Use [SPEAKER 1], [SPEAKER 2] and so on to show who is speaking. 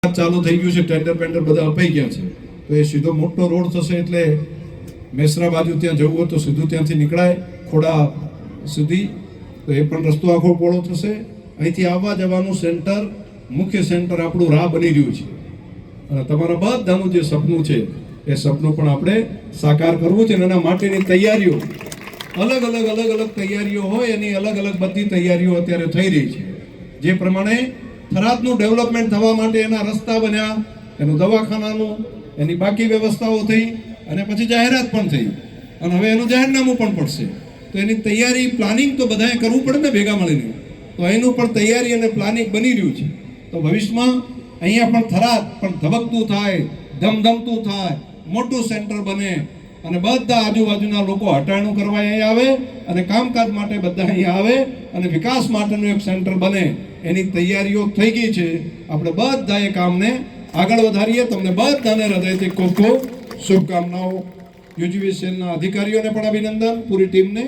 [SPEAKER 1] ચાલુ થઈ ગયું છે, ટેન્ડર પેન્ડર બધા અપાઈ ગયા છે, તો એ સીધો મોટો રોડ થશે એટલે મેસરા બાજુ ત્યાં જવું હોય તો સીધું ત્યાંથી નીકળાય ખોડા સુધી, તો એ પણ રસ્તો આખો પહોળો થશે. અહીંથી આવવા જવાનું સેન્ટર, મુખ્ય સેન્ટર આપણું રાહ બની રહ્યું છે અને તમારા બધાનું જે સપનું છે એ સપનું પણ આપણે સાકાર કરવું છે અને એના માટેની તૈયારીઓ અલગ અલગ તૈયારીઓ હોય એની અલગ અલગ બધી તૈયારીઓ અત્યારે થઈ રહી છે. જે પ્રમાણે થરાદનું ડેવલપમેન્ટ થવા માટે એના રસ્તા બન્યા, એનું દવાખાનાનું, એની બાકી વ્યવસ્થાઓ થઈ અને પછી જાહેરાત પણ થઈ અને હવે એનું જાહેરનામું પણ પડશે. તો એની તૈયારી પ્લાનિંગ તો બધાએ કરવું પડે ને ભેગા મળીને, તો એનું પણ તૈયારી અને પ્લાનિંગ બની રહ્યું છે. તો ભવિષ્યમાં અહીંયા પણ થરાદ પણ ધબકતું થાય, ધમધમતું થાય, મોટું સેન્ટર બને અને બધા આજુબાજુના લોકો હટાણું કરવા અહીંયા આવે અને કામકાજ માટે બધા અહીંયા આવે અને વિકાસ માટેનું એક સેન્ટર બને એની તૈયારીઓ થઈ ગઈ છે. આપણે બધા એ કામને આગળ વધારીએ. તમને બધાને હૃદયથી ખૂબ ખૂબ શુભકામનાઓ. યુજીવીસીએલના અધિકારીઓને પણ અભિનંદન, પૂરી ટીમને.